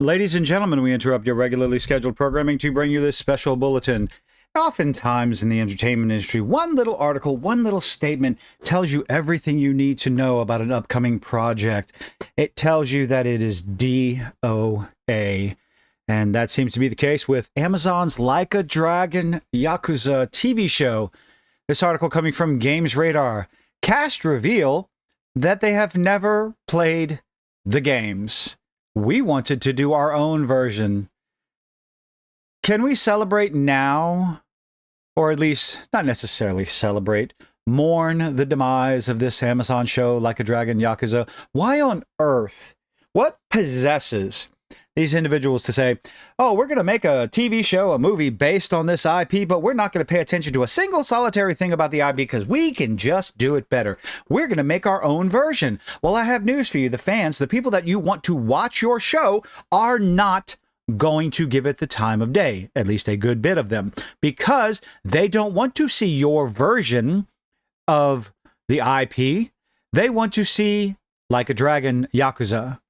Ladies and gentlemen, we interrupt your regularly scheduled programming to bring you this special bulletin. Oftentimes in the entertainment industry, one little article, one little statement tells you everything you need to know about an upcoming project. It tells you that it is DOA. And that seems to be the case with Amazon's Like a Dragon Yakuza TV show. This article coming from Games Radar. Cast reveal that they have never played the games. We wanted to do our own version. Can we celebrate now? Or at least, not necessarily celebrate, mourn the demise of this Amazon show Like a Dragon Yakuza? Why on earth? What possesses these individuals to say, oh, we're going to make a TV show, a movie based on this IP, but we're not going to pay attention to a single solitary thing about the IP because we can just do it better. We're going to make our own version. Well, I have news for you. The fans, the people that you want to watch your show are not going to give it the time of day, at least a good bit of them, because they don't want to see your version of the IP. They want to see Like a Dragon Yakuza,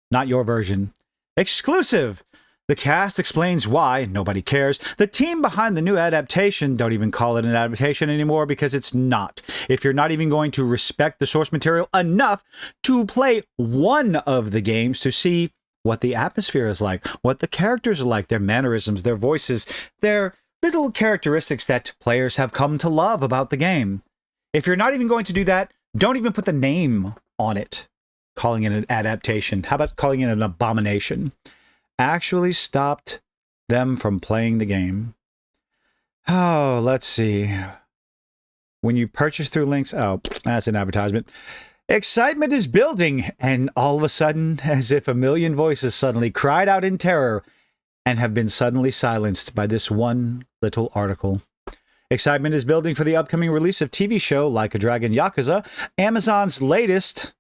not your version. Exclusive! The cast explains why, nobody cares. The team behind the new adaptation, don't even call it an adaptation anymore because it's not. If you're not even going to respect the source material enough to play one of the games to see what the atmosphere is like, what the characters are like, their mannerisms, their voices, their little characteristics that players have come to love about the game. If you're not even going to do that, don't even put the name on it, calling it an adaptation. How about calling it an abomination? Actually stopped them from playing the game. Oh, let's see. When you purchase through links, oh, that's an advertisement. Excitement is building, and all of a sudden, as if a million voices suddenly cried out in terror and have been suddenly silenced by this one little article. Excitement is building for the upcoming release of TV show Like a Dragon Yakuza, Amazon's latest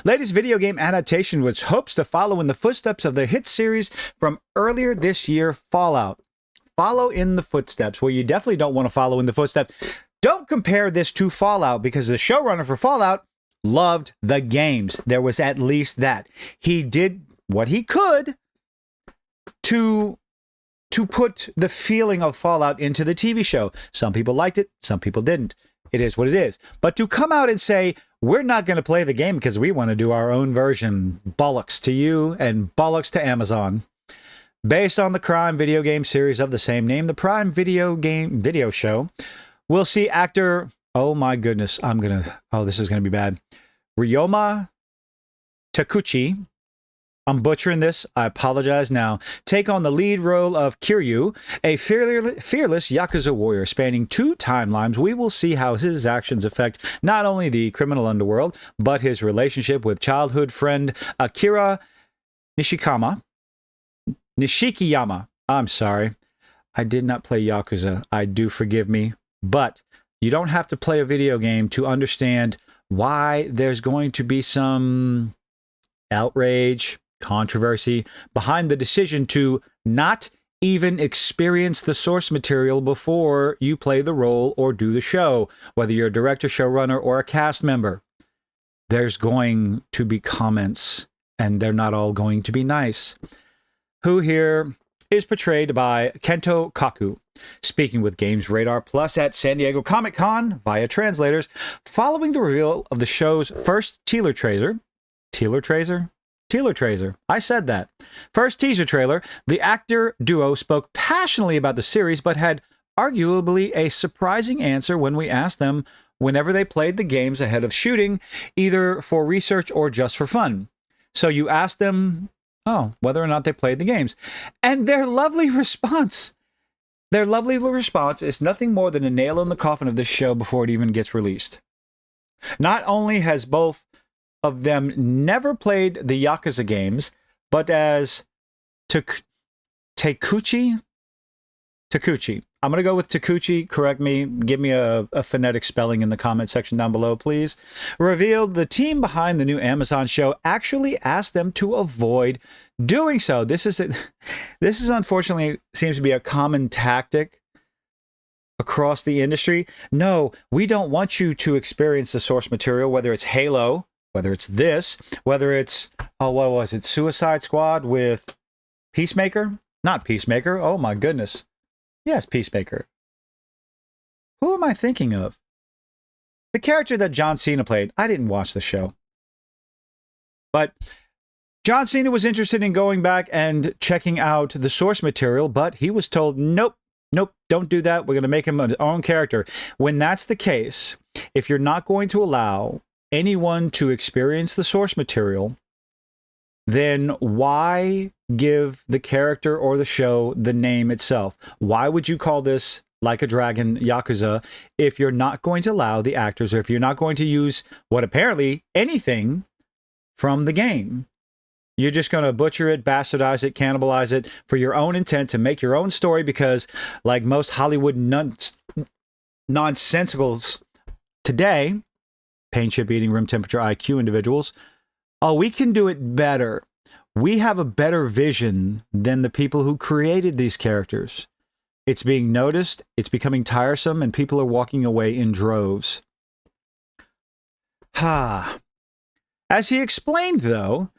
latest video game adaptation, which hopes to follow in the footsteps of the hit series from earlier this year, Fallout. Follow in the footsteps. Well, you definitely don't want to follow in the footsteps. Don't compare this to Fallout, because the showrunner for Fallout loved the games. There was at least that. He did what he could to put the feeling of Fallout into the TV show. Some people liked it, some people didn't. It is what it is. But to come out and say, we're not going to play the game because we want to do our own version, bollocks to you and bollocks to Amazon. Based on the crime video game series of the same name, the Prime video show, we'll see actor, oh my goodness, this is going to be bad, Ryoma Takuchi, I'm butchering this, I apologize now, take on the lead role of Kiryu, a fearless Yakuza warrior spanning 2 timelines. We will see how his actions affect not only the criminal underworld, but his relationship with childhood friend Akira Nishikiyama. I'm sorry. I did not play Yakuza. Forgive me. But you don't have to play a video game to understand why there's going to be some outrage, controversy behind the decision to not even experience the source material before you play the role or do the show, whether you're a director, showrunner, or a cast member. There's going to be comments, and they're not all going to be nice. Who here is portrayed by Kento Kaku, speaking with Games Radar Plus at San Diego Comic-Con via translators, following the reveal of the show's first teaser trailer. I said that. First teaser trailer, the actor duo spoke passionately about the series, but had arguably a surprising answer when we asked them whenever they played the games ahead of shooting, either for research or just for fun. So you asked them, whether or not they played the games. And their lovely response is nothing more than a nail in the coffin of this show before it even gets released. Not only has both of them never played the Yakuza games, but as Takuchi, I'm going to go with Takuchi, correct me, give me a phonetic spelling in the comment section down below, please, revealed the team behind the new Amazon show actually asked them to avoid doing so. This is unfortunately seems to be a common tactic across the industry. No, we don't want you to experience the source material, whether it's Halo, whether it's this, whether it's, oh, what was it? Suicide Squad with Peacemaker? Not Peacemaker. Oh my goodness. Yes, Peacemaker. Who am I thinking of? The character that John Cena played. I didn't watch the show. But John Cena was interested in going back and checking out the source material, but he was told, nope, don't do that. We're going to make him an own character. When that's the case, if you're not going to allow anyone to experience the source material, then why give the character or the show the name itself? Why would you call this Like a Dragon Yakuza if you're not going to allow the actors, or if you're not going to use what apparently anything from the game? You're just going to butcher it, bastardize it, cannibalize it for your own intent to make your own story because, like most Hollywood nonsensicals today, paint chip eating, room temperature IQ individuals, oh, we can do it better. We have a better vision than the people who created these characters. It's being noticed, it's becoming tiresome, and people are walking away in droves. As he explained, though,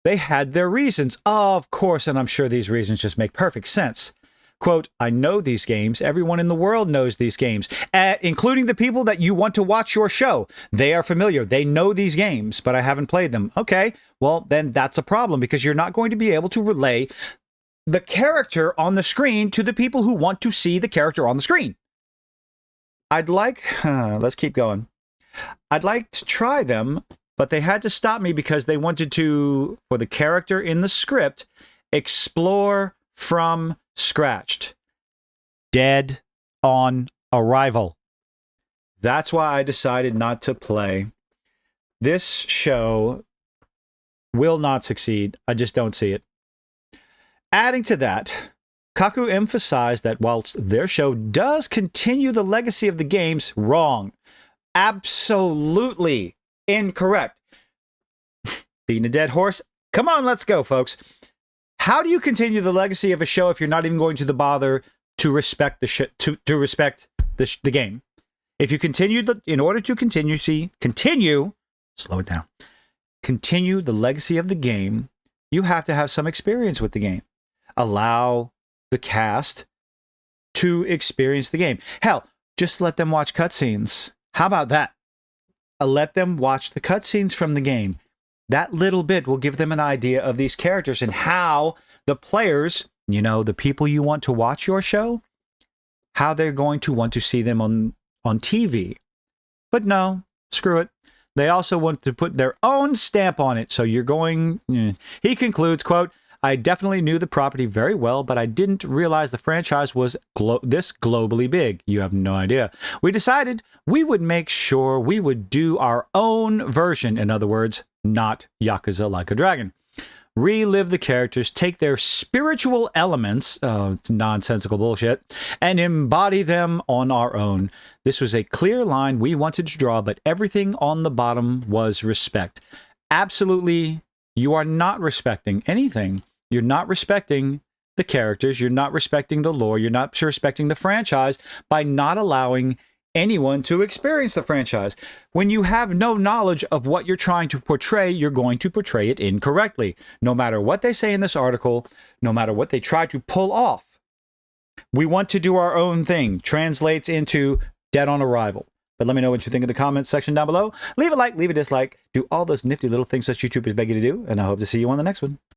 they had their reasons. Of course, and I'm sure these reasons just make perfect sense. Quote, I know these games. Everyone in the world knows these games, including the people that you want to watch your show. They are familiar. They know these games, but I haven't played them. Okay, well, then that's a problem because you're not going to be able to relay the character on the screen to the people who want to see the character on the screen. Let's keep going. I'd like to try them, but they had to stop me because they wanted to, for the character in the script, explore from scratched. Dead on arrival. That's why I decided not to play. This show will not succeed. I just don't see it. Adding to that, Kaku emphasized that whilst their show does continue the legacy of the games, wrong. Absolutely incorrect. Beating a dead horse? Come on, let's go, folks. How do you continue the legacy of a show if you're not even going to bother to respect the respect the game? If you continue in order to continue, slow it down. Continue the legacy of the game, you have to have some experience with the game. Allow the cast to experience the game. Hell, just let them watch cutscenes. How about that? Let them watch the cutscenes from the game. That little bit will give them an idea of these characters and how the players, the people you want to watch your show, how they're going to want to see them on TV. But no, screw it. They also want to put their own stamp on it. So you're going... He concludes, quote, I definitely knew the property very well, but I didn't realize the franchise was this globally big. You have no idea. We decided we would make sure we would do our own version. In other words, not Yakuza Like a Dragon. Relive the characters, take their spiritual elements, it's nonsensical bullshit, and embody them on our own. This was a clear line we wanted to draw, but everything on the bottom was respect. Absolutely, you are not respecting anything. You're not respecting the characters. You're not respecting the lore. You're not respecting the franchise by not allowing anyone to experience the franchise. When you have no knowledge of what you're trying to portray, you're going to portray it incorrectly. No matter what they say in this article, no matter what they try to pull off, we want to do our own thing. Translates into dead on arrival. But let me know what you think in the comments section down below. Leave a like, leave a dislike, do all those nifty little things that YouTubers beg you to do, and I hope to see you on the next one.